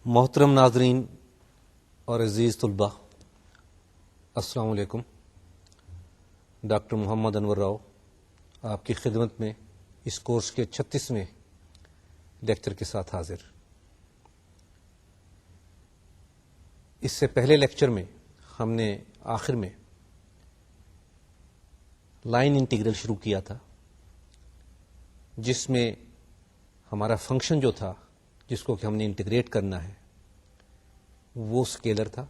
محترم ناظرین اور عزیز طلباء، السلام علیکم۔ ڈاکٹر محمد انور راؤ آپ کی خدمت میں اس کورس کے 36ویں لیکچر کے ساتھ حاضر۔ اس سے پہلے لیکچر میں ہم نے آخر میں لائن انٹیگرل شروع کیا تھا، جس میں ہمارا فنکشن جو تھا جس کو کہ ہم نے انٹیگریٹ کرنا ہے وہ اسکیلر تھا،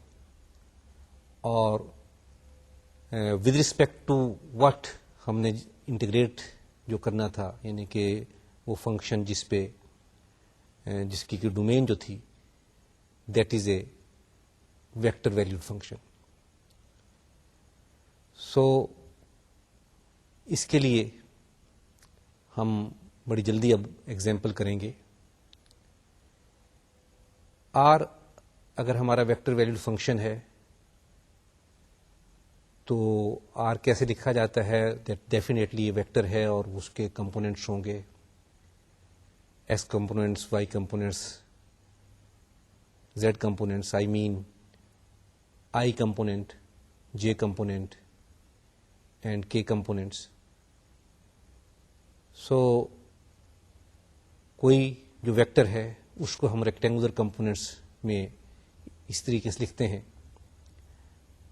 اور ود رسپیکٹ ٹو واٹ ہم نے انٹیگریٹ جو کرنا تھا، یعنی کہ وہ فنکشن جس کی ڈومین جو تھی that is a vector valued function. So اس کے لیے ہم بڑی جلدی اب ایگزامپل کریں گے۔ آر اگر ہمارا ویکٹر ویلیوڈ فنکشن ہے تو آر کیسے لکھا جاتا ہے؟ ڈیفینیٹلی یہ ویکٹر ہے اور اس کے کمپوننٹس ہوں گے X components, Y components, Z components, I component, J component and K components. So کوئی جو ویکٹر ہے اس کو ہم ریکٹینگولر کمپوننٹس میں اس طریقے سے لکھتے ہیں،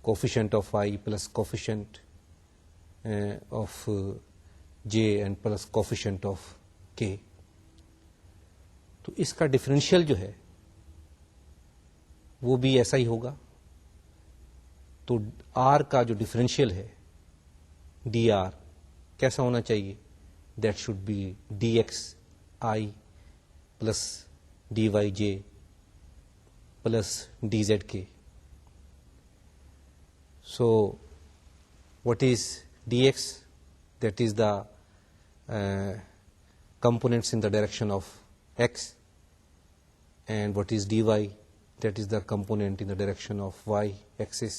coefficient of I plus coefficient of J and plus coefficient of کے۔ تو اس کا ڈفرینشیل جو ہے وہ بھی ایسا ہی ہوگا۔ تو آر کا جو ڈفرینشیل ہے ڈی آر کیسا ہونا چاہیے؟ That should be D X I plus D Y J plus D Z K. So what is dx? That is the components in the direction of x, and what is dy? That is the component in the direction of y axis,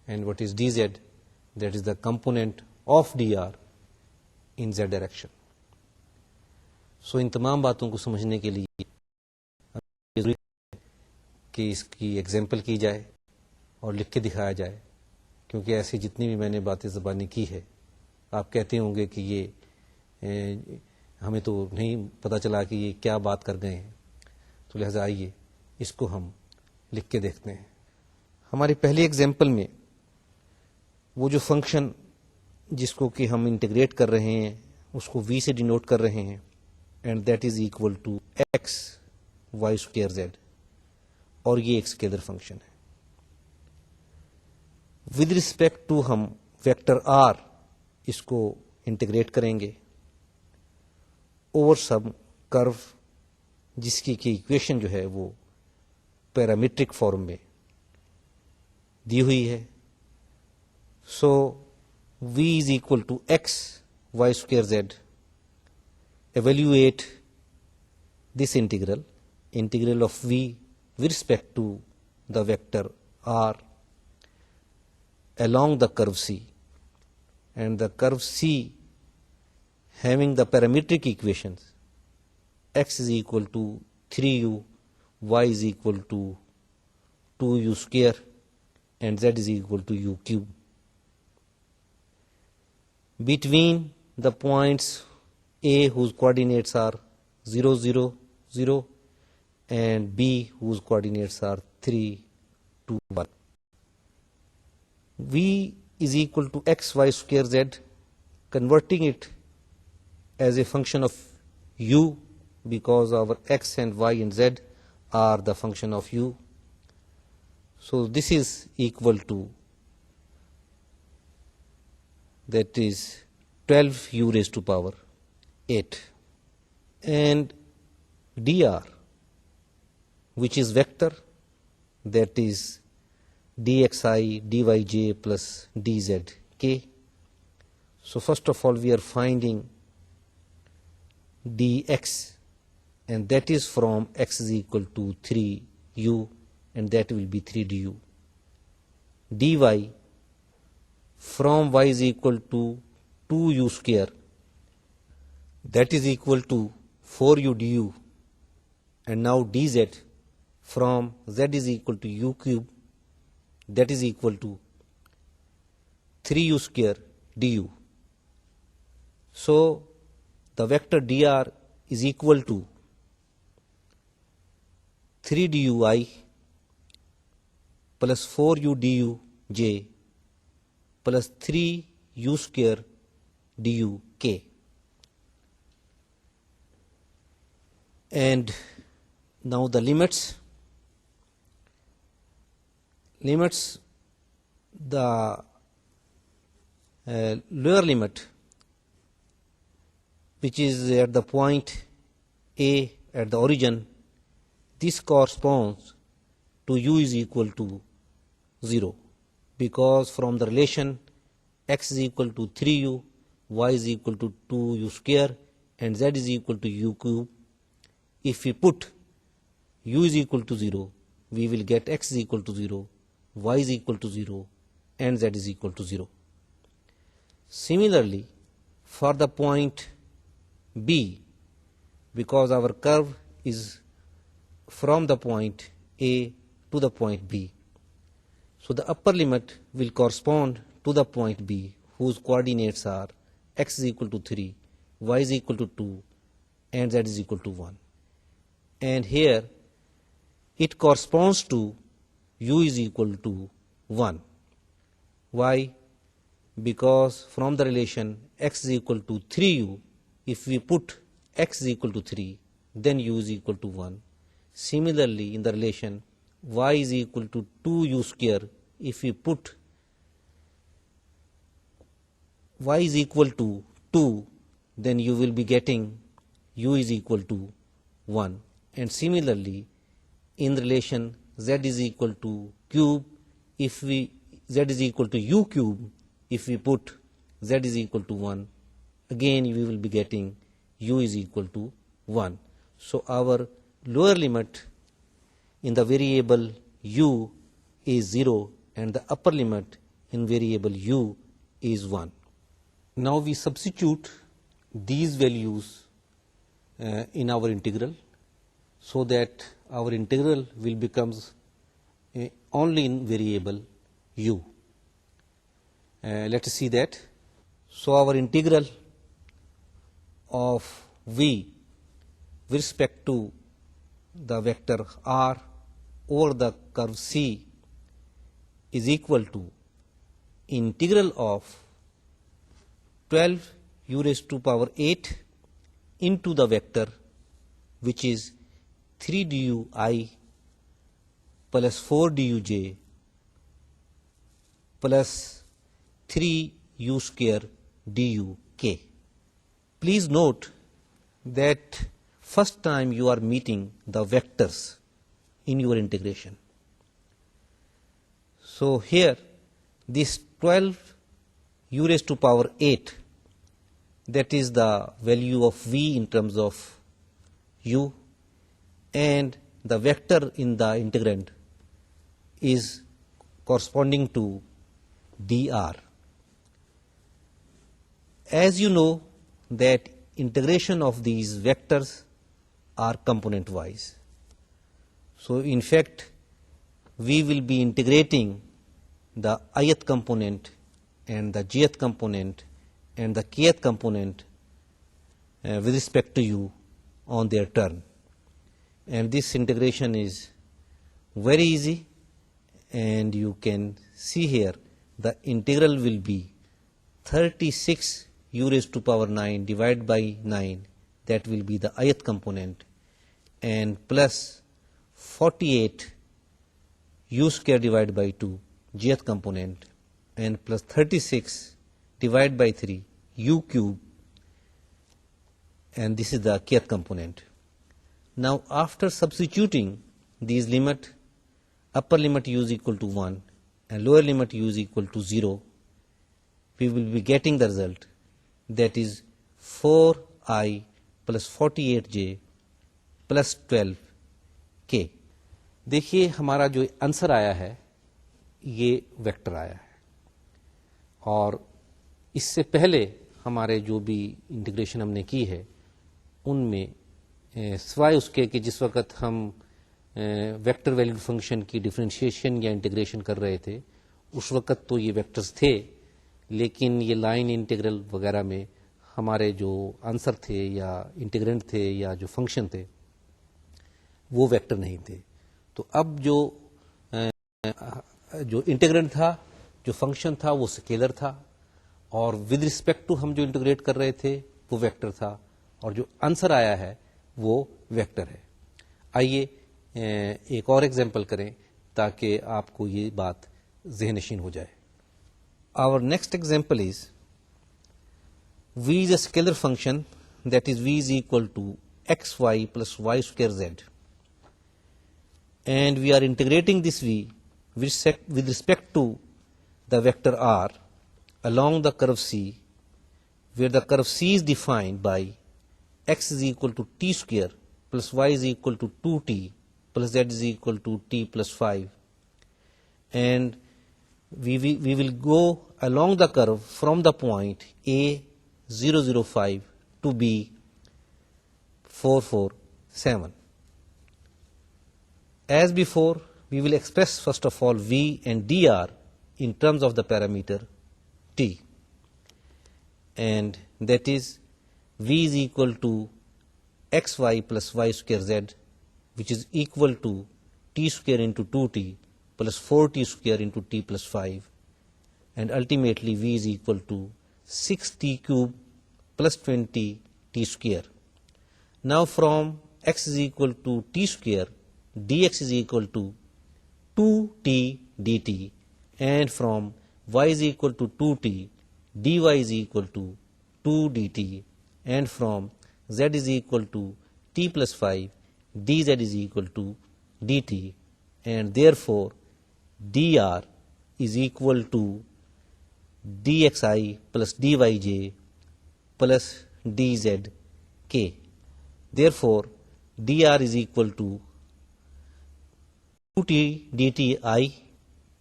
and what is dz? That is the component of dr in z direction. So ان تمام باتوں کو سمجھنے کے لیے ضروری ہے کہ اس کی ایگزامپل کی جائے اور لکھ کے دکھایا جائے، کیونکہ ایسی جتنی بھی میں نے باتیں زبانی کی ہے آپ کہتے ہوں گے کہ یہ ہمیں تو نہیں پتہ چلا کہ یہ کیا بات کر گئے ہیں، تو لہذا آئیے اس کو ہم لکھ کے دیکھتے ہیں۔ ہماری پہلی ایگزامپل میں وہ جو فنکشن جس کو کہ ہم انٹیگریٹ کر رہے ہیں اس کو وی سے ڈینوٹ کر رہے ہیں، and that is equal to x Y square Z, اور یہ ایک اسکیلر فنکشن ہے۔ ود رسپیکٹ ٹو ہم ویکٹر آر اس کو انٹیگریٹ کریں گے اوور سم کرو جس کی ایکویشن جو ہے وہ پیرامیٹرک فارم میں دی ہوئی ہے۔ So v is equal to x Y square z. Evaluate this integral of v with respect to the vector r along the curve C, and the curve C having the parametric equations x is equal to 3u, y is equal to 2u square, and z is equal to u cube. Between the points A whose coordinates are 0, 0, 0 and B whose coordinates are 3, 2, 1. V is equal to x y square z, converting it as a function of u because our x and y and z are the function of u. So this is equal to, that is 12 u raised to power 8, and dr which is vector, that is dxi dyj plus dzk. So first of all we are finding dx, and that is from x is equal to 3u, and that will be 3 du. dy from y is equal to 2u square, that is equal to 4u du, and now dz from z is equal to u cube, that is equal to 3u square du. So the vector dr is equal to 3 dui plus 4u duj plus 3u square duk. And now the limits, the lower limit, which is at the point A at the origin, this corresponds to u is equal to 0, because from the relation x is equal to 3u, y is equal to 2u square, and z is equal to u cube, if we put u is equal to 0, we will get x is equal to 0, y is equal to 0, and z is equal to 0. Similarly, for the point B, because our curve is from the point A to the point B, so the upper limit will correspond to the point B, whose coordinates are x is equal to 3, y is equal to 2, and z is equal to 1. And here it corresponds to u is equal to 1. Why? Because from the relation x is equal to 3u, if we put x is equal to 3, then u is equal to 1. Similarly, in the relation y is equal to 2u square, if we put y is equal to 2, then you will be getting u is equal to 1. And similarly, in relation z is equal to cube, if we z is equal to u cube, if we put z is equal to 1, again we will be getting u is equal to 1. So our lower limit in the variable u is 0, and the upper limit in variable u is 1. Now we substitute these values in our integral, so that our integral will becomes only in variable u. Let us see that. So our integral of v with respect to the vector r over the curve C is equal to integral of 12 u raised to power 8 into the vector, which is 3 dui plus 4 duj plus 3u square duk. Please note that first time you are meeting the vectors in your integration. So here this 12 u raised to power 8, that is the value of v in terms of u, and the vector in the integrand is corresponding to dr. As you know that integration of these vectors are component wise. So in fact we will be integrating the ith component and the jth component and the kth component with respect to u on their turn. And this integration is very easy, and you can see here the integral will be 36 u raised to power 9 divided by 9, that will be the ith component, and plus 48 u square divided by 2 jth component, and plus 36 divided by 3 u cube, and this is the kth component. Now after substituting these limit, upper limit u is equal to 1 and lower limit u is equal to 0, we will be getting the result, that is 4i plus 48j plus 12k. देखिए हमारा जो answer आया है ये vector आया है, और इससे पहले हमारे जो भी इंटीग्रेशन हमने की है उनमें सिवाय उसके कि जिस वक्त हम वेक्टर वैल्यूड फंक्शन की डिफरेंशिएशन या इंटीग्रेशन कर रहे थे, उस वक्त तो ये वेक्टर्स थे, लेकिन ये लाइन इंटीग्रल वगैरह में हमारे जो आंसर थे या इंटीग्रेंट थे या जो फंक्शन थे वो वेक्टर नहीं थे. तो अब जो इंटीग्रेंट था, जो फंक्शन था, वो स्केलर था, और विद रिस्पेक्ट टू हम जो इंटीग्रेट कर रहे थे वो वेक्टर था, और जो आंसर आया है वो वेक्टर है. आइए एक और एग्जांपल करें ताकि आपको ये बात ज़हनशीन हो जाए. Our next example is v is a scalar function, that is v is equal to xy plus y square z, and we are integrating this v with respect to the vector r along the curve c, where the curve c is defined by x is equal to t square plus y is equal to 2t plus z is equal to t plus 5, and we will go along the curve from the point a 005 to b 447. As before, we will express first of all v and dr in terms of the parameter t, and that is v is equal to xy plus y square z, which is equal to t square into 2t plus 4t square into t plus 5, and ultimately v is equal to 6t cube plus 20t square. Now from x is equal to t square, dx is equal to 2t dt, and from y is equal to 2t, dy is equal to 2 dt, and from z is equal to t plus 5, dz is equal to dt, and therefore dr is equal to dxi plus dyj plus dzk. Therefore dr is equal to 2t dti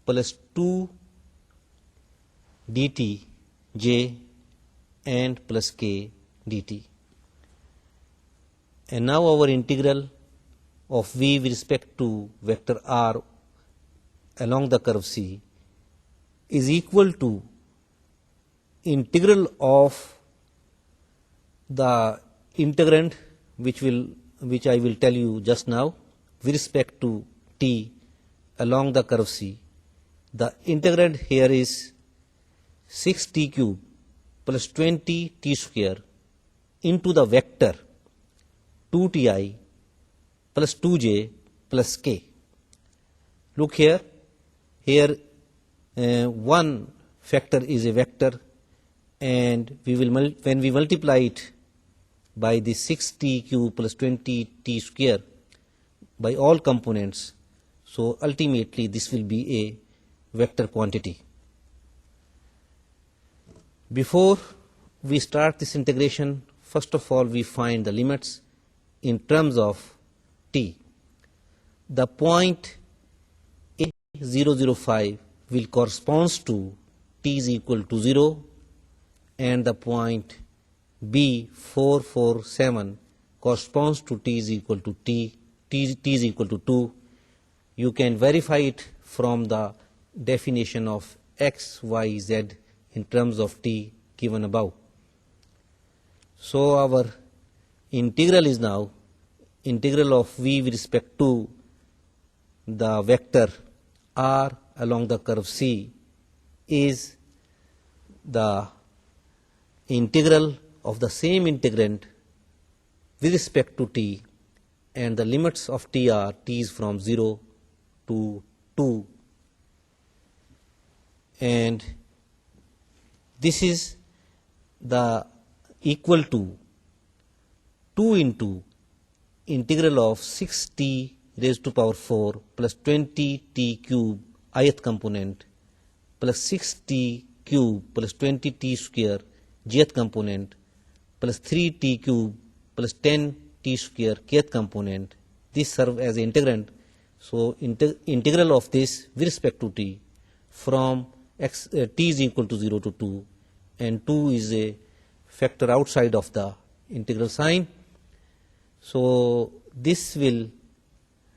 plus 2 dtj and plus k dt. And now our integral of v with respect to vector r along the curve c is equal to integral of the integrand which I will tell you just now with respect to t along the curve c. The integrand here is 6t cube plus 20t square into the vector 2ti plus 2j plus k. Look here one factor is a vector, and when we multiply it by the 6t cube plus 20t square by all components, so ultimately this will be a vector quantity. Before we start this integration, first of all we find the limits in terms of t. The point A005 will corresponds to t is equal to 0, and the point B447 corresponds to t is equal to t is equal to 2. You can verify it from the definition of x, y, z in terms of t given above. So our integral is now integral of v with respect to the vector r along the curve c is the integral of the same integrand with respect to t, and the limits of t are t is from 0 to 2, and this is the equal to 2 into integral of 6t raised to power 4 plus 20t cube ith component plus 6t cube plus 20t square jth component plus 3t cube plus 10t square kth component. This serve as an integrand. So integral of this with respect to t from t is equal to 0 to 2, and 2 is a factor outside of the integral sign. So this will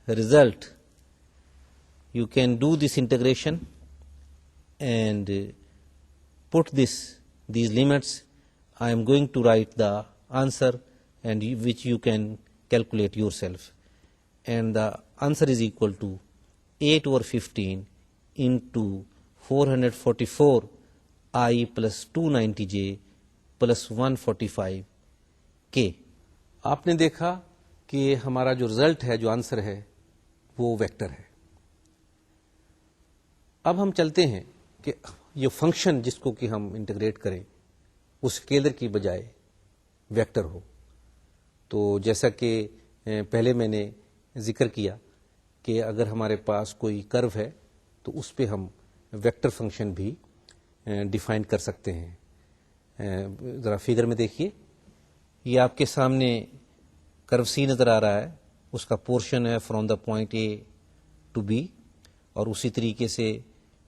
result, you can do this integration and put these limits. I am going to write the answer and which you can calculate yourself. And the answer is equal to 8/15 into 444 I plus 290J plus 145 K. آپ نے دیکھا کہ ہمارا جو result ہے، جو answer ہے، وہ ویکٹر ہے. اب ہم چلتے ہیں کہ یہ فنکشن جس کو کہ ہم انٹیگریٹ کریں وہ اسکیلر کی بجائے ویکٹر ہو. تو جیسا کہ پہلے میں نے ذکر کیا کہ اگر ہمارے پاس کوئی کرو ہے تو اس پہ ہم ویکٹر فنکشن بھی ڈیفائن کر سکتے ہیں. ذرا فگر میں دیکھیے، یہ آپ کے سامنے کرو سی نظر آ رہا ہے، اس کا پورشن ہے from the point A to B, اور اسی طریقے سے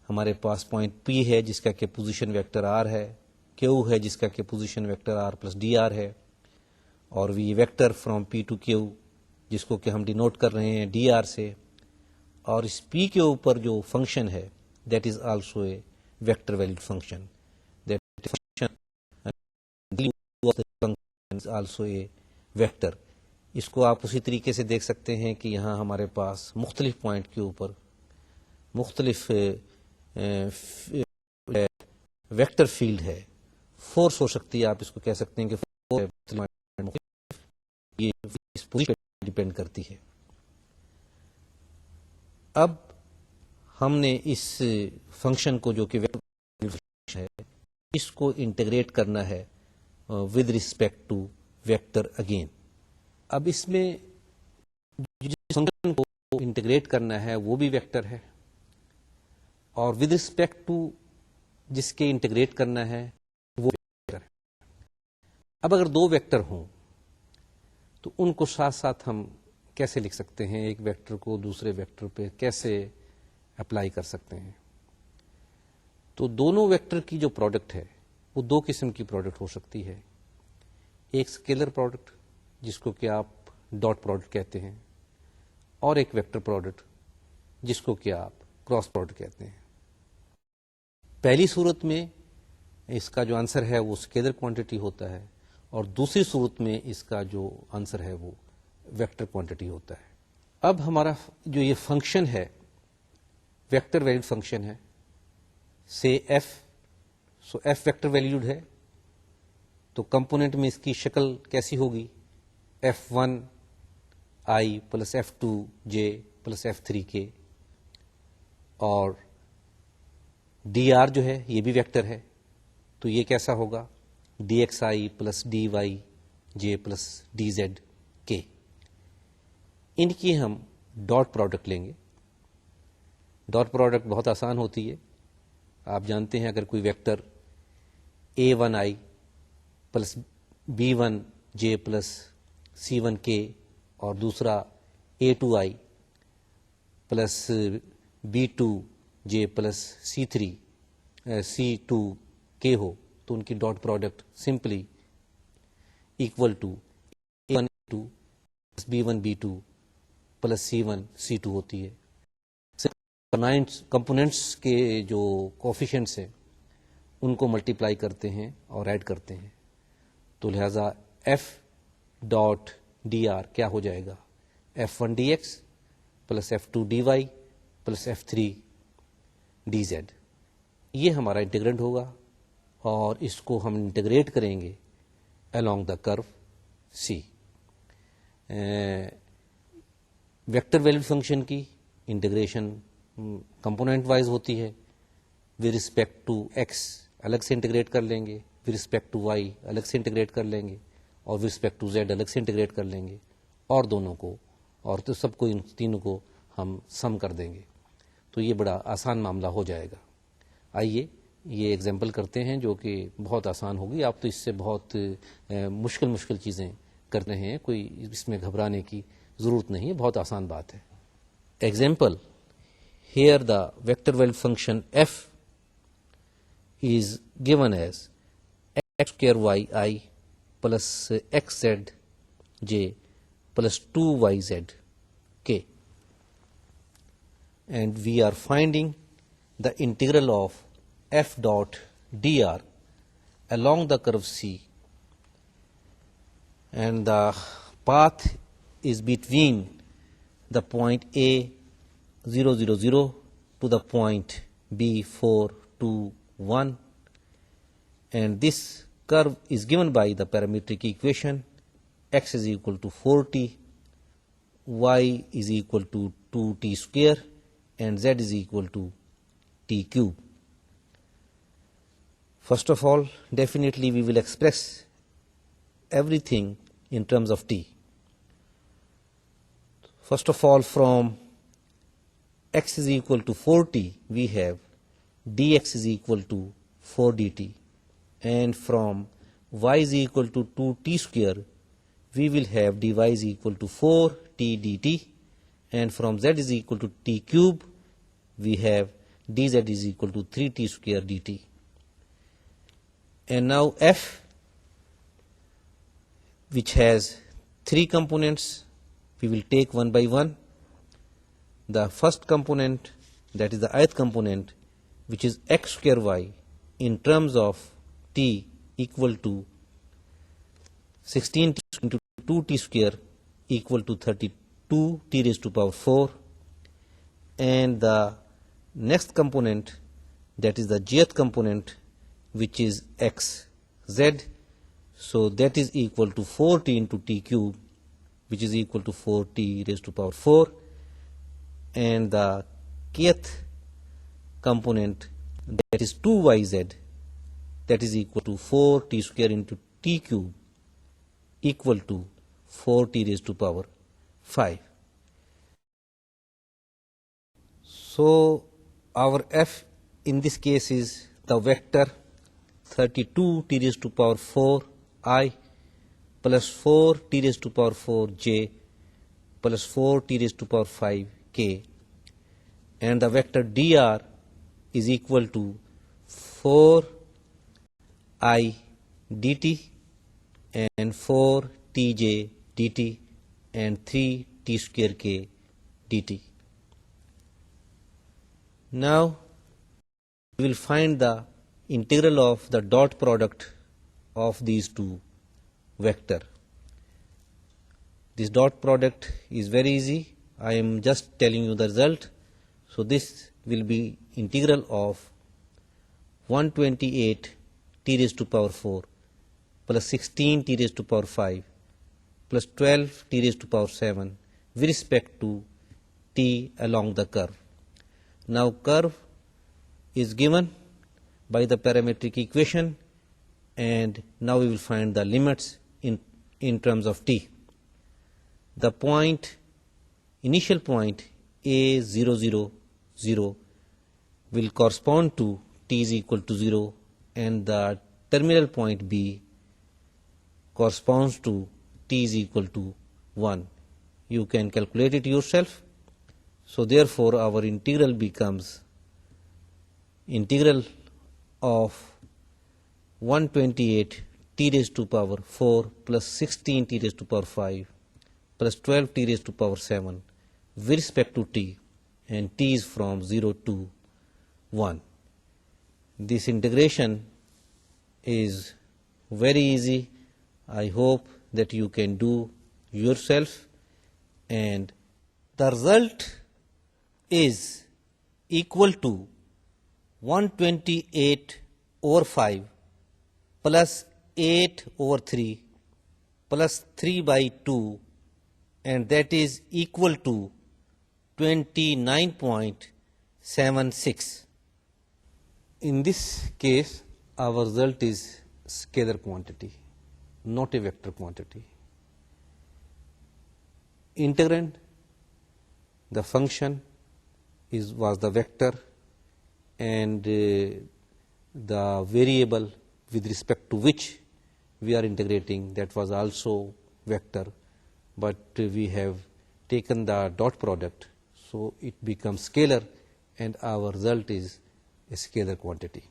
ہمارے پاس پوائنٹ پی ہے جس کا کہ پوزیشن ویکٹر آر ہے، کیو ہے جس کا کہ position vector R plus D R ہے، اور V vector from P to Q جس کو کہ ہم ڈینوٹ کر رہے ہیں ڈی آر سے. اور اس پی کے اوپر جو فنکشن ہے that is also a vector valued function. Also a vector. اس کو آپ اسی طریقے سے دیکھ سکتے ہیں کہ یہاں ہمارے پاس مختلف پوائنٹ کے اوپر مختلف ویکٹر فیلڈ ہے. فورس ہو سکتی ہے، آپ اس کو کہہ سکتے ہیں کہ یہ اس پوزیشن پر ڈیپینڈ کرتی ہے. اب ہم نے اس فنکشن کو جو کہ ویکٹر ہے اس کو انٹیگریٹ کرنا ہے with respect to vector again. اب اس میں جس فنکشن کو انٹیگریٹ کرنا ہے وہ بھی ویکٹر ہے، اور ود ریسپیکٹ ٹو جس کے انٹیگریٹ کرنا ہے وہ ویکٹر ہے. اب اگر دو ویکٹر ہوں تو ان کو ساتھ ساتھ ہم کیسے لکھ سکتے ہیں، ایک ویکٹر کو دوسرے ویکٹر پہ کیسے اپلائی کر سکتے ہیں. تو دونوں ویکٹر کی جو پروڈکٹ ہے وہ دو قسم کی پروڈکٹ ہو سکتی ہے. ایک اسکیلر پروڈکٹ جس کو کہ آپ ڈاٹ پروڈکٹ کہتے ہیں، اور ایک ویکٹر پروڈکٹ جس کو کہ آپ کراس پروڈکٹ کہتے ہیں. پہلی صورت میں اس کا جو آنسر ہے وہ اسکیلر کوانٹٹی ہوتا ہے، اور دوسری صورت میں اس کا جو آنسر ہے وہ ویکٹر کوانٹٹی ہوتا ہے. اب ہمارا جو یہ فنکشن ہے ویکٹر ویلیڈ فنکشن ہے، سے ایف، سو ایف ویکٹر ویلیوڈ ہے، تو کمپوننٹ میں اس کی شکل کیسی ہوگی، F1 I plus F2 J plus F3 K. اور ڈی آر جو ہے یہ بھی ویکٹر ہے، تو یہ کیسا ہوگا، DXI plus DY J plus DZ K. ان کی ہم ڈاٹ پروڈکٹ لیں گے. ڈاٹ پروڈکٹ بہت آسان ہوتی ہے. آپ جانتے ہیں اگر کوئی vector A1I plus B1J plus C1K اور دوسرا A2I plus B2J plus C2K ہو تو ان کی dot product simply equal to A1A2 plus B1B2 plus C1C2 ہوتی ہے. کمپوننٹس کے جو کوفیشنٹس ہیں ان کو ملٹیپلائی کرتے ہیں اور ایڈ کرتے ہیں، تو لہذا ایف ڈاٹ ڈی آر کیا ہو جائے گا، F1 DX plus F2 DY plus F3 DZ. یہ ہمارا انٹیگرنٹ ہوگا اور اس کو ہم انٹیگریٹ کریں گے along دا کرو C. ویکٹر ویلیڈ فنکشن کی انٹیگریشن کمپوننٹ وائز ہوتی ہے. ود رسپیکٹ ٹو ایکس الگ سے انٹیگریٹ کر لیں گے، ود رسپیکٹ ٹو وائی الگ سے انٹیگریٹ کر لیں گے، اور ود رسپیکٹ ٹو زیڈ الگ سے انٹیگریٹ کر لیں گے، اور دونوں کو اور تو سب کو ان تینوں کو ہم سم کر دیں گے. تو یہ بڑا آسان معاملہ ہو جائے گا. آئیے یہ ایگزامپل کرتے ہیں جو کہ بہت آسان ہوگی. آپ تو اس سے بہت مشکل چیزیں کر رہے ہیں، کوئی اس میں گھبرانے کی ضرورت نہیں ہے، بہت آسان بات ہے. Example: here the vector valued function f is given as x square yi plus xz j plus 2yz k. and we are finding the integral of f dot dr along the curve C, and the path is between the point A 0, 0, 0 to the point B 4, 2, 1, and this curve is given by the parametric equation x is equal to 4t, y is equal to 2t square, and z is equal to t cube. First of all, definitely we will express everything in terms of t. First of all, from x is equal to 4t, we have dx is equal to 4 dt, and from y is equal to 2t square, we will have dy is equal to 4t dt, and from z is equal to t cube, we have dz is equal to 3t square dt. And now f, which has three components, we will take one by one. The first component, that is the ith component, which is x square y in terms of t equal to 16t into 2t square equal to 32 t raised to power 4. And the next component, that is the jth component, which is x z, so that is equal to 4t into t cube, which is equal to 4t raised to power 4. And the kth component, that is 2yz, that is equal to 4t square into t cube equal to 4t raised to power 5. So our f in this case is the vector 32 t raised to power 4 I plus 4 t raised to power 4 j plus 4 t raised to power 5 k, and the vector dr is equal to 4 I dt and 4 tj dt and 3 t square k dt. Now we will find the integral of the dot product of these two vector. This dot product is very easy. I am just telling you the result. So this will be integral of 128 t raised to power 4 plus 16 t raised to power 5 plus 12 t raised to power 7 with respect to t along the curve. Now curve is given by the parametric equation, and now we will find the limits in terms of t. The point, initial point a 0, 0, 0 will correspond to t is equal to 0, and the terminal point b corresponds to t is equal to 1. You can calculate it yourself. So therefore our integral becomes integral of 128 t raised to power 4 plus 16 t raised to power 5 plus 12 t raised to power 7 with respect to t, and t is from 0 to 1. This integration is very easy. I hope that you can do yourself, and the result is equal to 128 over 5 plus 8 over 3 plus 3 by 2, and that is equal to 29.76. In this case, our result is scalar quantity, not a vector quantity. Integrand, the function was the vector, and the variable with respect to which we are integrating, that was also vector, but we have taken the dot product, so it becomes scalar, and our result is a scalar quantity.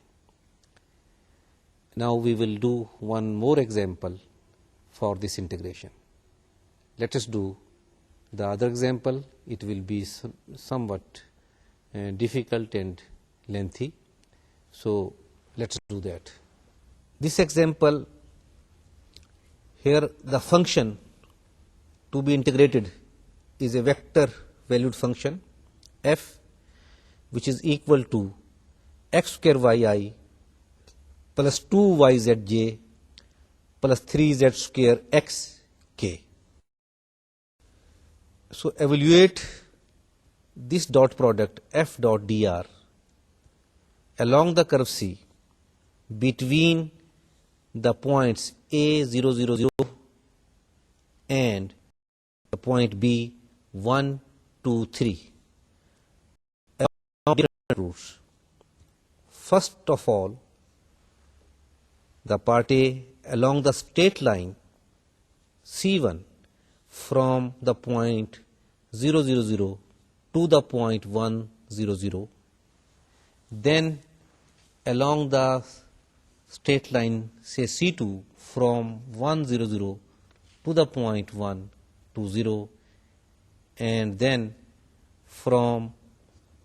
Now we will do one more example for this integration. Let us do the other example. It will be somewhat difficult and lengthy. So let's do that. This example, here the function to be integrated is a vector valued function f, which is equal to x square yi plus 2yzj plus 3z square xk. So evaluate this dot product f dot dr along the curve C between the points A 0, 0, 0 and the point B 1, 2, 3 along different routes. First of all, the part A along the straight line C1 from the point 0, 0, 0 to the point 1, 0, 0. Then along the straight line, say C2 from 1, 0, 0 to the point 1, 2, 0, and then from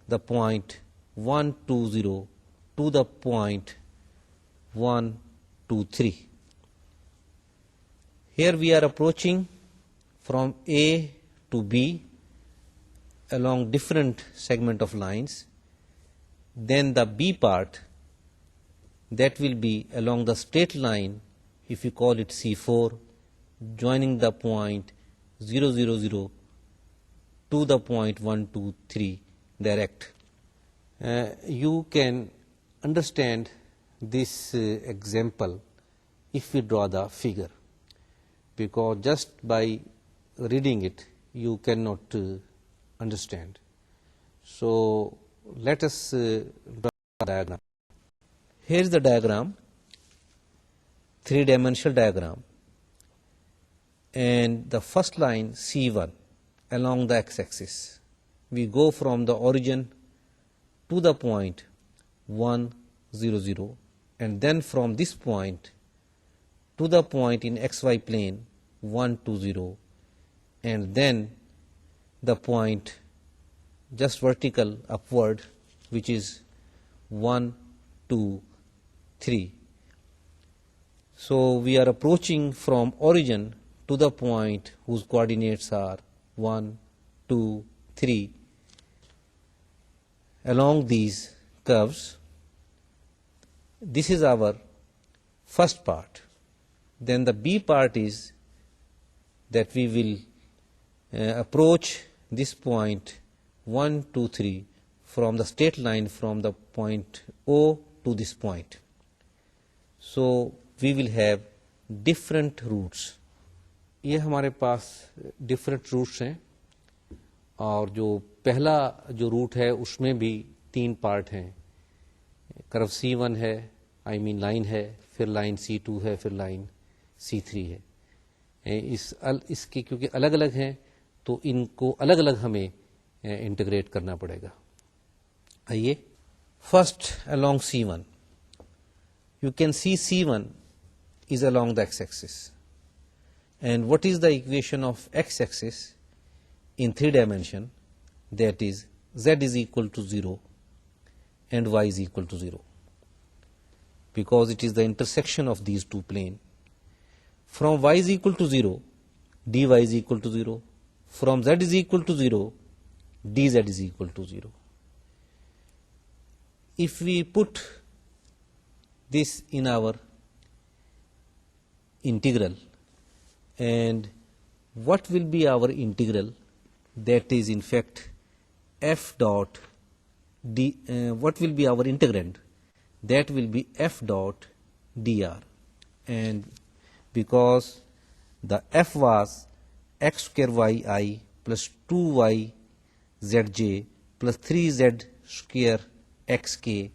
the point 1, 2, 0 to the point 1, 2, 3. Here we are approaching from A to B along different segment of lines. Then the B part, that will be along the straight line, if you call it C4, joining the point 0, 0, 0 to the point 1, 2, 3 direct. You can understand this example if we draw the figure, because just by reading it you cannot understand. So let us draw a diagram. Here is the diagram, three-dimensional diagram, and the first line C1 along the x-axis. We go from the origin to the point 1, 0, 0, and then from this point to the point in xy plane 1, 2, 0, and then the point just vertical upward, which is 1, 2, 3. So we are approaching from origin to the point whose coordinates are 1, 2, 3 along these curves. This is our first part. Then the B part is that we will approach this point 1, 2, 3 from the straight line from the point O to this point. So we will have different routes. ये हमारे पास different roots हैं, और जो पहला जो root है उसमें भी 3 पार्ट हैं. कर्व C1 है, लाइन है, फिर लाइन C2 है, फिर लाइन C3 है. इसके क्योंकि अलग अलग हैं तो इनको अलग अलग हमें इंटीग्रेट करना पड़ेगा. आइए, first along C1, you can see C1 is along the x-axis. And what is the equation of x-axis in 3 dimension? That is, z is equal to 0 and y is equal to 0, because it is the intersection of these two planes. From y is equal to 0, dy is equal to 0. From z is equal to 0, dz is equal to 0. If we put this in our integral, and what will be our integral? That is in fact f dot d. What will be our integrand? That will be f dot dr. And because the f was x square yi plus 2y zj plus 3z square xk,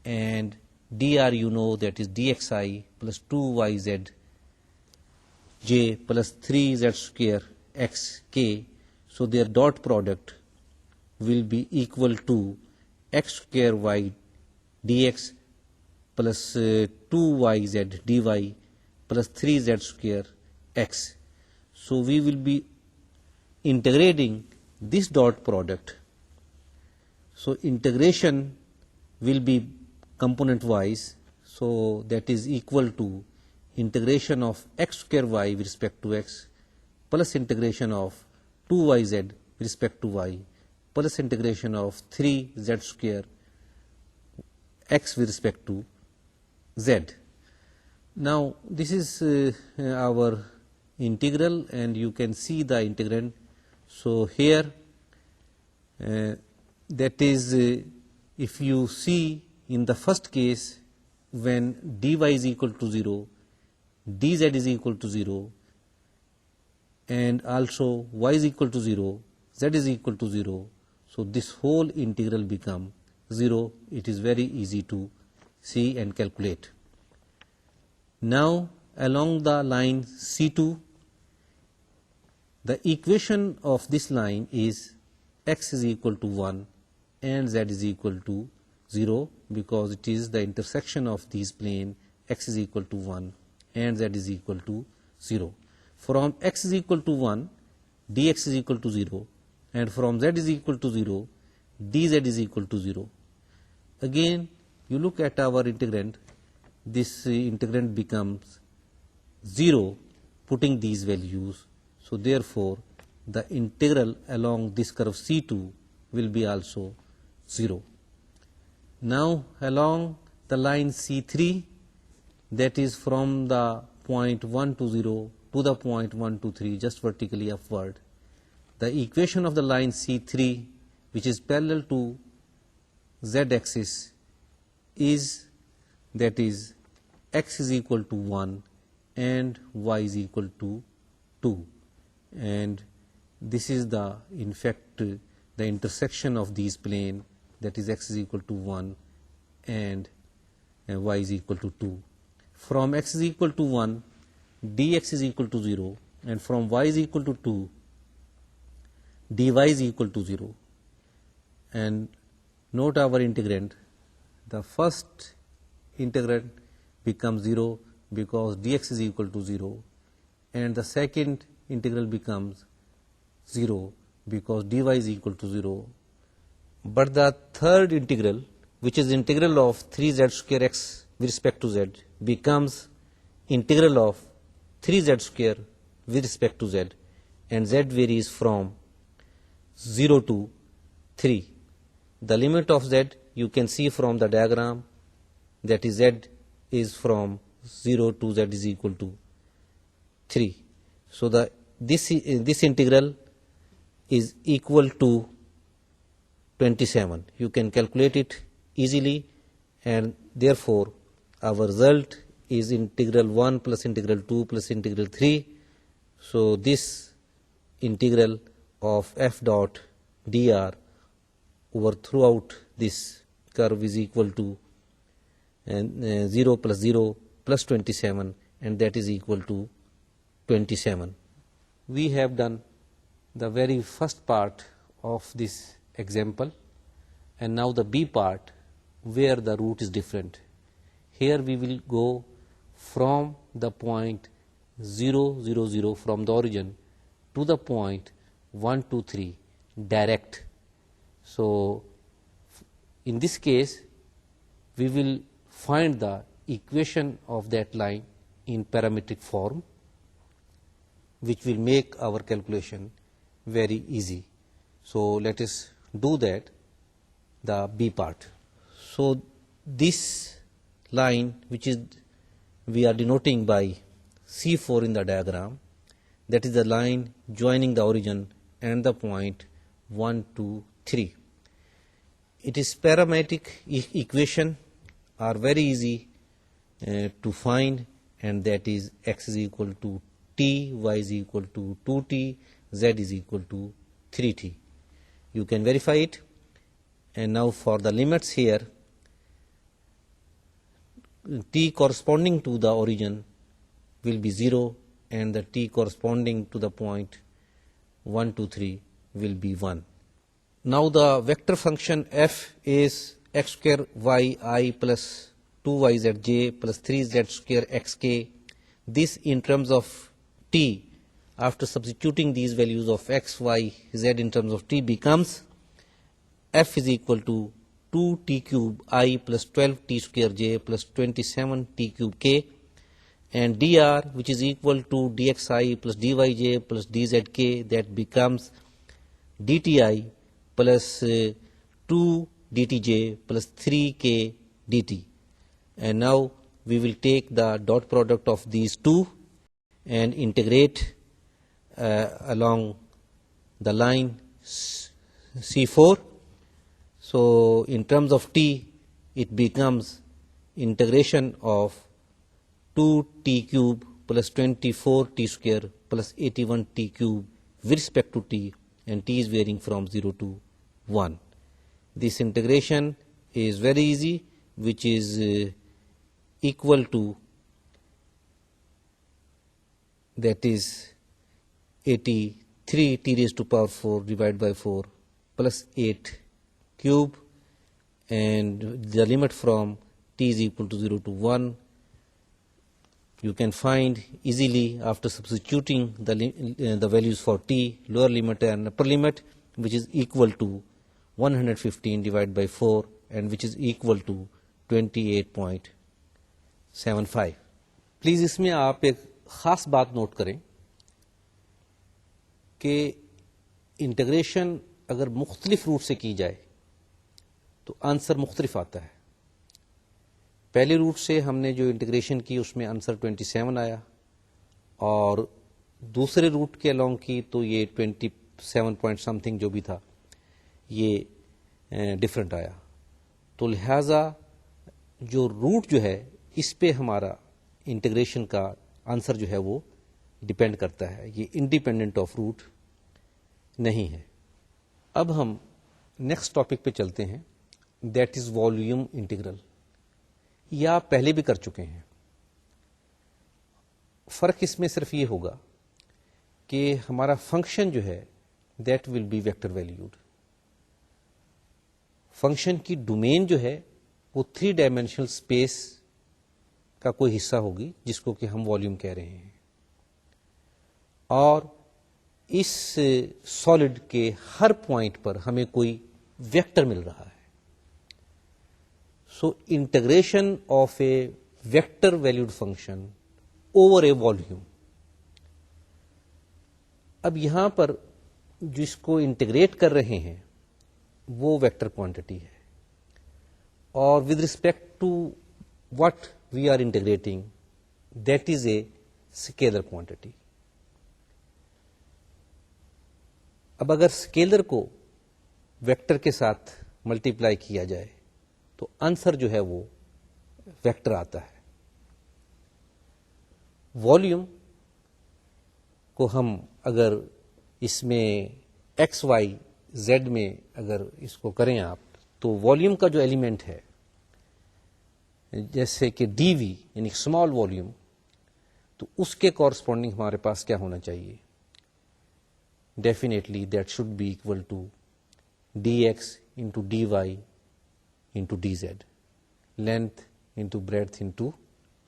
and dr you know that is dxi plus 2yz j plus 3z square xk. So their dot product will be equal to x square y dx plus 2yz dy plus 3z square x. So we will be integrating this dot product. So integration will be component wise, so that is equal to integration of x square y with respect to x plus integration of 2yz with respect to y plus integration of 3z square x with respect to z. Now this is our integral, and you can see the integrand. So here that is, if you see in the first case, when dy is equal to 0, dz is equal to 0, and also y is equal to 0, z is equal to 0, so this whole integral become 0. It is very easy to see and calculate. Now along the line C2, the equation of this line is x is equal to 1 and z is equal to 0, because it is the intersection of these plane. X is equal to 1 and z is equal to 0. From x is equal to 1, dx is equal to 0, and from z is equal to 0, dz is equal to 0. Again, you look at our integrand, this integrand becomes 0 putting these values. So therefore, the integral along this curve C2 will be also 0. Now along the line C3, that is from the point 1 to 0 to the point 1 to 3, just vertically upward, the equation of the line C3, which is parallel to z-axis, is, that is, x is equal to 1 and y is equal to 2, and this is the, in fact, the intersection of these plane, that is x is equal to 1 and y is equal to 2. From x is equal to 1, dx is equal to 0, and from y is equal to 2, dy is equal to 0. And note our integrand, the first integrand becomes 0 because dx is equal to 0, and the second integral becomes 0 because dy is equal to 0. But the third integral, which is integral of 3z square x with respect to z, becomes integral of 3z square with respect to z, and z varies from 0 to 3. The limit of z you can see from the diagram, that is z is from 0 to z is equal to 3. So this integral is equal to 27. You can calculate it easily, and therefore our result is integral 1 plus integral 2 plus integral 3. So this integral of f dot dr over throughout this curve is equal to 0 plus 0 plus 27, and that is equal to 27. We have done the very first part of this example, and now the B part, where the root is different. Here we will go from the point 0, 0, 0 from the origin to the point 1, 2, 3 direct. So in this case, we will find the equation of that line in parametric form, which will make our calculation very easy. So let us do that, the B part. So this line, which is we are denoting by C4 in the diagram, that is the line joining the origin and the point 1, 2, 3. It is parametric equation are very easy to find, and that is x is equal to t, y is equal to 2t, z is equal to 3t. You can verify it. And now for the limits here, t corresponding to the origin will be 0, and the t corresponding to the point 1, 2, 3 will be 1. Now the vector function f is x square y I plus 2yz j plus 3z square xk. This in terms of t, after substituting these values of x, y, z in terms of t, becomes f is equal to 2t cube I plus 12t square j plus 27t cube k, and dr, which is equal to dxi plus dyj plus dzk, that becomes dti plus 2 dtj plus 3k dt. And now we will take the dot product of these two and integrate along the line C4. So in terms of t, it becomes integration of 2t cube plus 24t square plus 81t cube with respect to t, and t is varying from 0 to 1. This integration is very easy, which is equal to, that is 83 t raised to power 4 divided by 4 plus 8 cube, and the limit from t is equal to 0 to 1. You can find easily after substituting the values for t, lower limit and upper limit, which is equal to 115 divided by 4, and which is equal to 28.75. Please اس میں آپ ایک خاص بات note کریں کہ integration اگر مختلف route سے کی جائے تو آنسر مختلف آتا ہے. پہلے روٹ سے ہم نے جو انٹیگریشن کی اس میں آنسر 27 آیا، اور دوسرے روٹ کے along کی تو یہ 27 پوائنٹ سم تھنگ جو بھی تھا یہ ڈفرینٹ آیا. تو لہذا جو روٹ جو ہے اس پہ ہمارا انٹیگریشن کا آنسر جو ہے وہ ڈپینڈ کرتا ہے، یہ انڈیپینڈنٹ آف روٹ نہیں ہے. اب ہم نیکسٹ ٹاپک پہ چلتے ہیں، دیٹ از والیوم انٹیگرل. یہ آپ پہلے بھی کر چکے ہیں. فرق اس میں صرف یہ ہوگا کہ ہمارا فنکشن جو ہے that will be vector valued. Function کی ڈومین جو ہے وہ 3 ڈائمینشنل اسپیس کا کوئی حصہ ہوگی جس کو کہ ہم والیوم کہہ رہے ہیں، اور اس سالڈ کے ہر پوائنٹ پر ہمیں کوئی ویکٹر مل رہا ہے. So integration of a vector valued function over a volume. اب یہاں پر جس کو انٹیگریٹ کر رہے ہیں وہ ویکٹر کوانٹٹی ہے، اور with respect to what we are integrating that is a scalar quantity. اب اگر اسکیلر کو ویکٹر کے ساتھ ملٹیپلائی کیا جائے تو آنسر جو ہے وہ ویکٹر آتا ہے. والیوم کو ہم اگر اس میں ایکس وائی زیڈ میں اگر اس کو کریں آپ، تو والیوم کا جو ایلیمنٹ ہے جیسے کہ ڈی وی یعنی اسمال والیوم، تو اس کے کورسپونڈنگ ہمارے پاس کیا ہونا چاہیے؟ Definitely that should be equal to D X into D Y into D Z, length into breadth into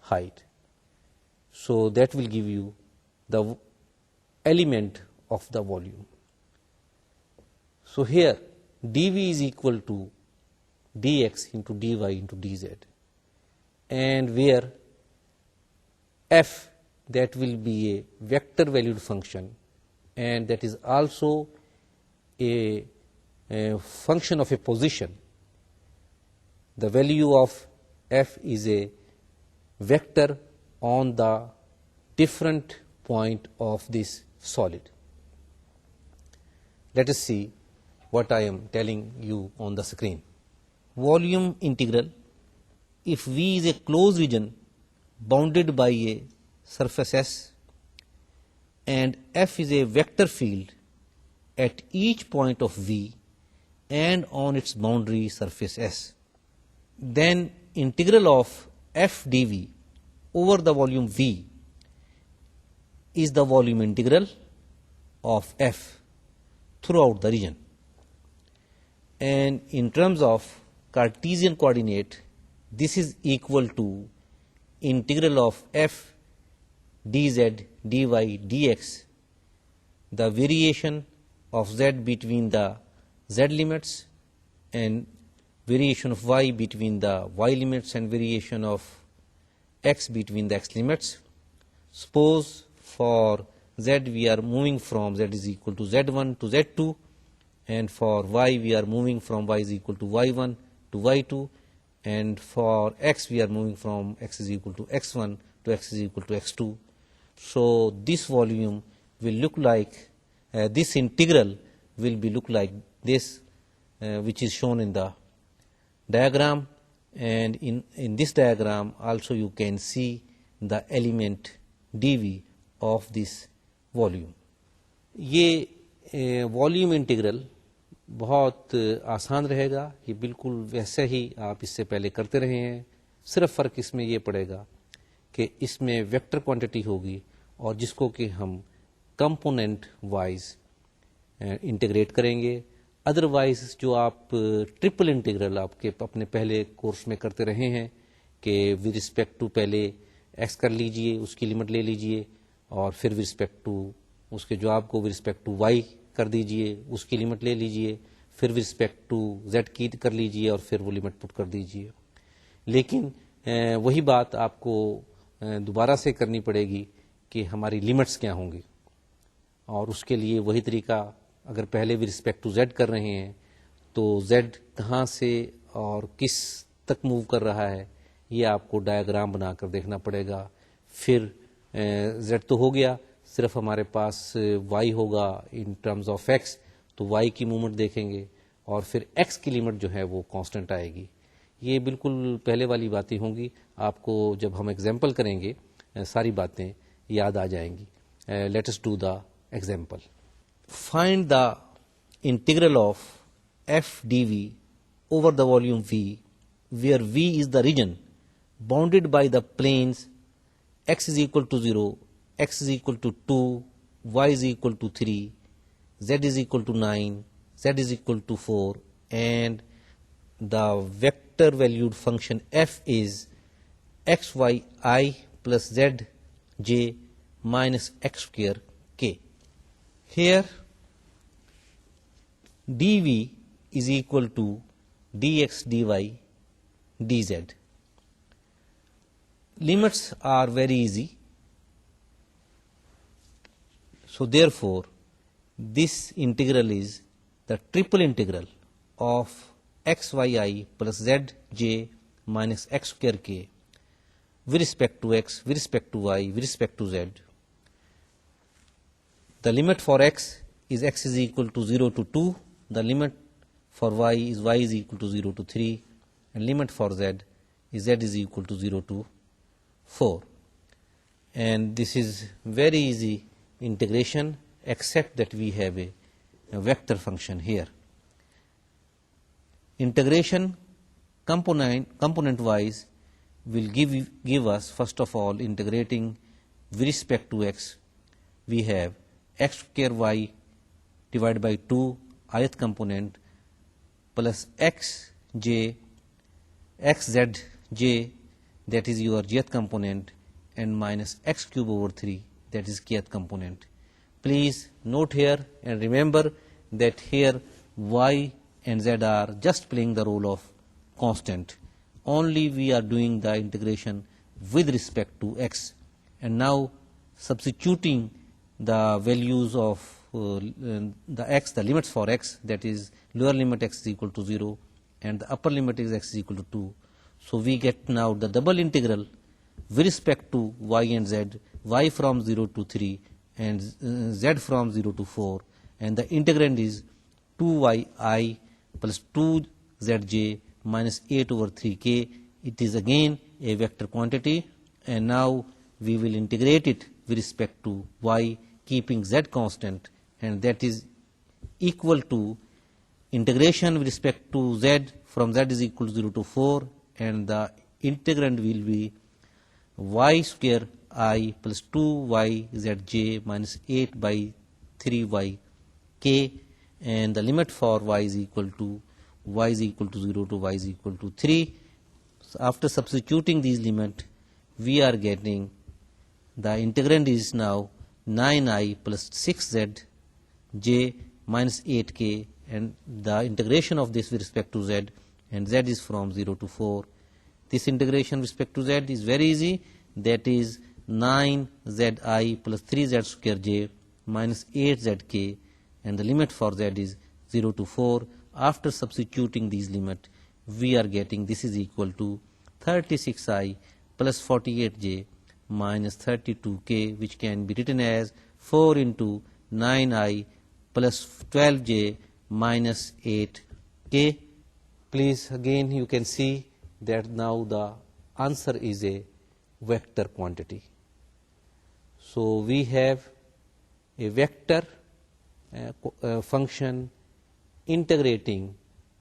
height. So that will give you the element of the volume. So here dv is equal to dx into dy into dz, and where f, that will be a vector valued function, and that is also a function of a position. The value of f is a vector on the different point of this solid. Let us see what I am telling you on the screen. Volume integral, if V is a closed region bounded by a surface S and F is a vector field at each point of V and on its boundary surface S, then integral of f dv over the volume V is the volume integral of f throughout the region. And in terms of Cartesian coordinate, this is equal to integral of f dz dy dx, the variation of z between the z limits and variation of y between the y limits and variation of x between the x limits. Suppose for z we are moving from z is equal to z1 to z2, and for y we are moving from y is equal to y1 to y2, and for x we are moving from x is equal to x1 to x is equal to x2. So this volume will look like, this integral will be look like this, which is shown in the diagram, and in this diagram also you can see the element dv of this volume. ये volume integral बहुत आसान रहेगा, ये बिल्कुल वैसे ही आप इससे पहले करते रहे हैं. सिर्फ फ़र्क इसमें ये पड़ेगा कि इसमें वेक्टर क्वांटिटी होगी और जिसको कि हम कंपोनेंट वाइज इंटीग्रेट करेंगे. अदरवाइज जो आप ट्रिपल इंटीग्रल आपके अपने पहले कोर्स में करते रहे हैं कि विद रिस्पेक्ट टू पहले एक्स कर लीजिए, उसकी लिमिट ले लीजिए, और फिर विद रिस्पेक्ट टू उसके जवाब को विद रिस्पेक्ट टू वाई कर दीजिए, उसकी लिमिट ले लीजिए, फिर विद रिस्पेक्ट टू जेड की कर लीजिए और फिर वो लिमिट पुट कर दीजिए. लेकिन वही बात आपको दोबारा से करनी पड़ेगी कि हमारी लिमिट्स क्या होंगी, और उसके लिए वही तरीका, अगर पहले भी रिस्पेक्ट टू जेड कर रहे हैं तो जेड कहाँ से और किस तक मूव कर रहा है ये आपको डायग्राम बनाकर देखना पड़ेगा. फिर जेड तो हो गया, सिर्फ हमारे पास वाई होगा इन टर्म्स ऑफ एक्स, तो वाई की मूवमेंट देखेंगे और फिर एक्स की लिमिट जो है वो कांस्टेंट आएगी. ये बिल्कुल पहले वाली बातें होंगी, आपको जब हम एग्जाम्पल करेंगे सारी बातें याद आ जाएंगी. Let us do the example. Find the integral of f dv over the volume V, where V is the region bounded by the planes x is equal to 0, x is equal to 2, y is equal to 3, z is equal to 9, z is equal to 4, and the vector valued function f is x y I plus z j minus x square k. Here dv is equal to dx dy dz. Limits are very easy. So therefore this integral is the triple integral of x y I plus z j minus x square k with respect to x, with respect to y, with respect to z. The limit for x is equal to 0 to 2, the limit for y is equal to 0 to 3, and limit for z is equal to 0 to 4. And this is very easy integration, except that we have a vector function here. Integration component wise will give us, first of all, integrating with respect to x, we have x square y divided by 2 ith component plus x z j, that is your jth component, and minus x cube over 3, that is kth component. Please note here and remember that here y and z are just playing the role of constant. Only we are doing the integration with respect to x, and now substituting the values of the x, the limits for x, that is lower limit x is equal to 0 and the upper limit is x is equal to 2. So we get now the double integral with respect to y and z, y from 0 to 3 and z from 0 to 4, and the integrand is 2yi plus 2zj minus 8 over 3k. It is again a vector quantity, and now we will integrate it with respect to y, keeping z constant, and that is equal to integration with respect to z from z is equal to 0 to 4, and the integrand will be y square I plus 2y zj minus 8 by 3y k, and the limit for y is equal to 0 to y is equal to 3. So after substituting these limit, we are getting the integrand is now 9i plus 6z j minus 8k, and the integration of this with respect to z, and z is from 0 to 4. This integration with respect to z is very easy, that is 9zi plus 3z square j minus 8zk, and the limit for z is 0 to 4. After substituting these limit, we are getting this is equal to 36i plus 48j minus 32k, which can be written as 4 into 9i plus 12j minus 8k. Please, again you can see that now the answer is a vector quantity. So we have a vector function integrating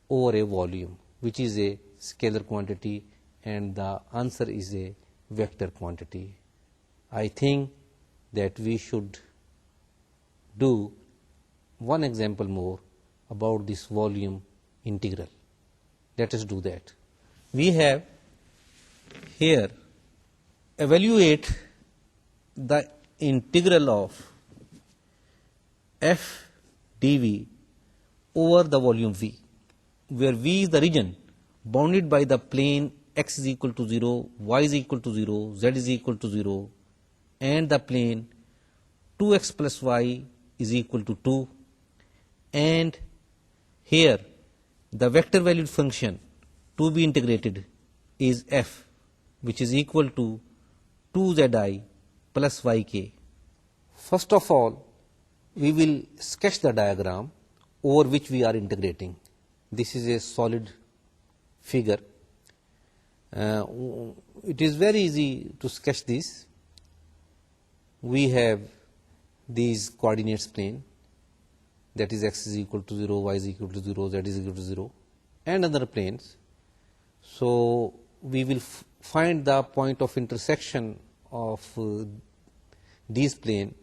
over a volume, which is a scalar quantity, and the answer is a vector quantity. I think that we should do one example more about this volume integral. Let us do that. We have here evaluate the integral of f dv over the volume V, where V is the region bounded by the plane x is equal to 0, y is equal to 0, z is equal to 0, and the plane 2x plus y is equal to 2. And here the vector valued function to be integrated is f, which is equal to 2zi plus yk. First of all, we will sketch the diagram over which we are integrating. This is a solid figure. It is very easy to sketch this. We have these coordinates plane, that is x is equal to 0, y is equal to 0, z is equal to 0, and other planes. So we will find the point of intersection of these plane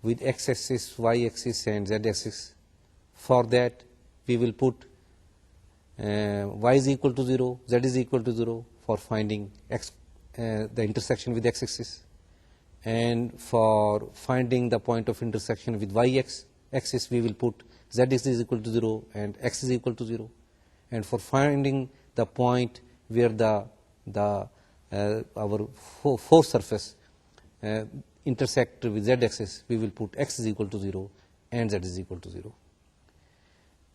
with x-axis, y-axis and z-axis. For that, we will put y is equal to 0, z is equal to 0 for finding the intersection with x-axis, and for finding the point of intersection with y-axis, we will put z is equal to 0 and x is equal to 0, and for finding the point where our force surface intersect with z-axis, we will put x is equal to 0 and z is equal to 0.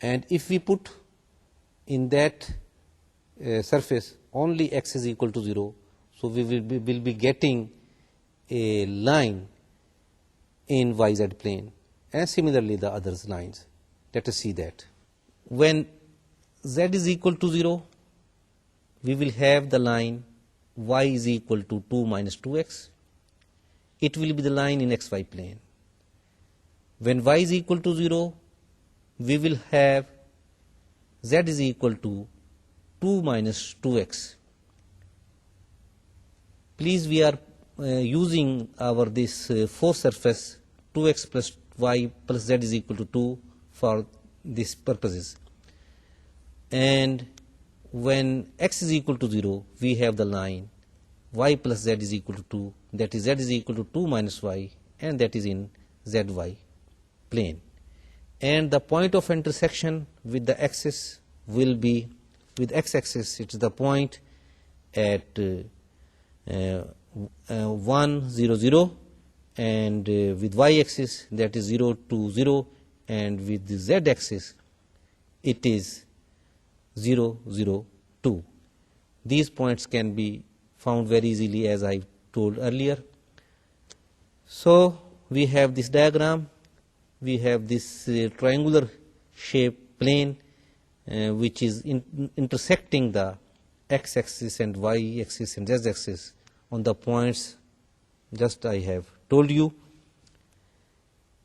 And if we put in that surface only x is equal to 0, so we will be getting a line in yz plane, and similarly the other lines. Let us see that. When z is equal to 0, we will have the line y is equal to 2 minus 2x. It will be the line in xy plane. When y is equal to 0, we will have z is equal to 2 minus 2x. Please, we are using our this force surface 2x plus y plus z is equal to 2 for these purposes. And when x is equal to 0, we have the line y plus z is equal to 2, that is z is equal to 2 minus y, and that is in zy plane. And the point of intersection with the axis will be, with x-axis, it is the point at 1, 0, 0, and with y-axis that is 0, 2, 0, and with the z-axis it is 0, 0, 2. These points can be found very easily, as I told earlier. So we have this diagram, we have this triangular shaped plane which is intersecting the x-axis and y-axis and z-axis on the points just I have told you.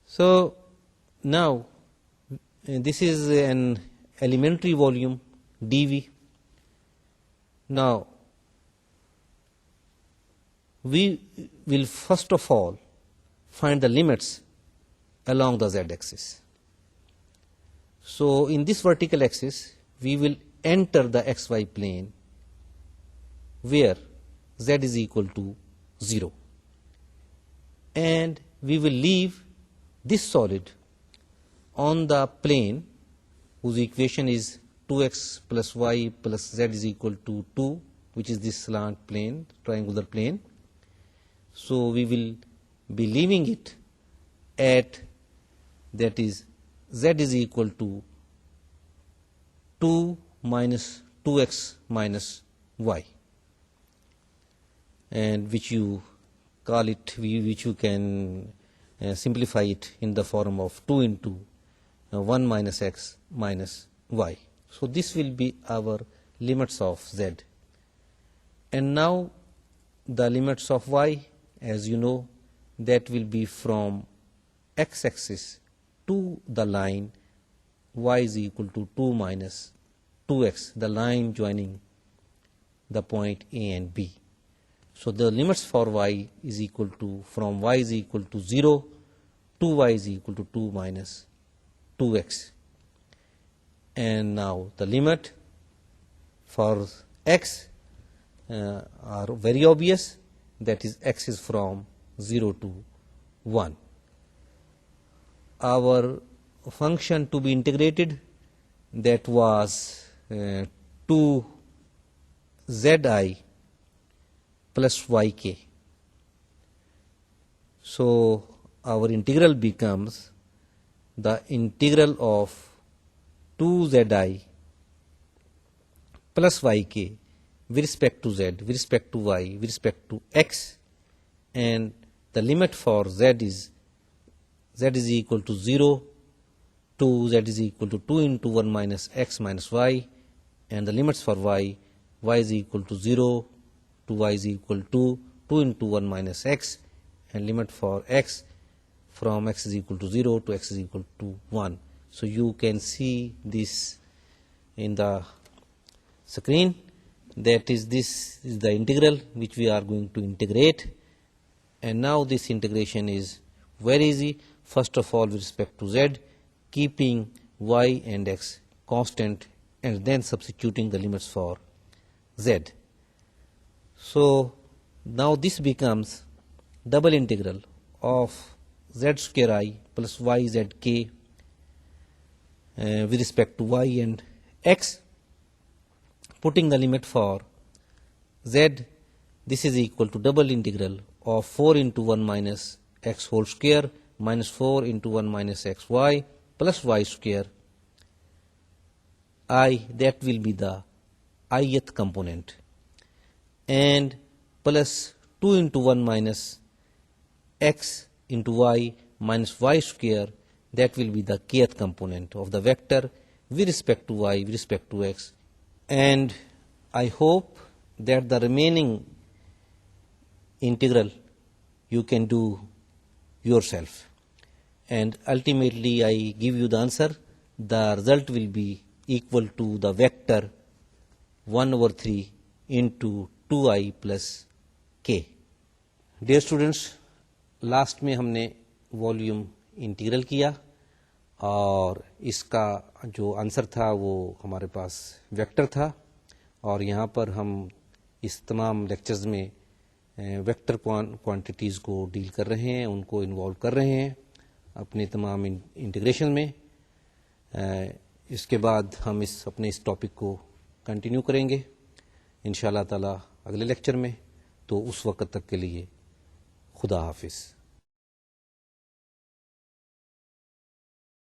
So now this is an elementary volume dV. Now we will first of all find the limits along the z-axis. So in this vertical axis, we will enter the xy plane where z is equal to 0. And we will leave this solid on the plane whose equation is 2x plus y plus z is equal to 2, which is this slant plane, triangular plane. So we will be leaving it at, that is, z is equal to 2 minus 2x minus y, and which you call it, which you can simplify it in the form of 2 into 1 minus x minus y. So this will be our limits of z. And now the limits of y, as you know, that will be from x-axis to the line y is equal to 2 minus 2x, the line joining the point A and B. So the limits for y is equal to, from y is equal to 0 to y is equal to 2 minus 2x. And now the limit for x are very obvious, that is x is from 0 to 1. Our function to be integrated, that was 2zi plus yk. So our integral becomes the integral of 2zi plus yk with respect to z, with respect to y, with respect to x, and the limit for z is equal to 0 to z is equal to 2 into 1 minus x minus y, and the limits for y is equal to 0 to y is equal to 2 into 1 minus x, and limit for x from x is equal to 0 to x is equal to 1. So you can see this in the screen, that is, this is the integral which we are going to integrate. And now this integration is very easy. First of all, with respect to z, keeping y and x constant, and then substituting the limits for z. So now this becomes double integral of z square I plus y z k with respect to y and x. Putting the limit for z, this is equal to double integral of 4 into 1 minus x whole square minus 4 into 1 minus xy plus y square I, that will be the ith component, and plus 2 into 1 minus x into y minus y square, that will be the kth component of the vector with respect to y, with respect to x. And I hope that the remaining integral you can do yourself, and ultimately I give you the answer. The result will be equal to the vector 1 over 3 into 2i plus k. Dear students, last में हमने volume integral किया, और इसका जो answer था वो हमारे पास vector था, और यहाँ पर हम इस तमाम लेक्चर्स में वेक्टर क्वांटिटीज़ को डील कर रहे हैं, उनको इन्वॉल्व कर रहे हैं अपने तमाम इंटीग्रेशन में. इसके बाद हम अपने इस टॉपिक को कंटिन्यू करेंगे इंशाअल्लाह ताला अगले लेक्चर में. तो उस वक्त तक के लिए खुदा हाफिज़.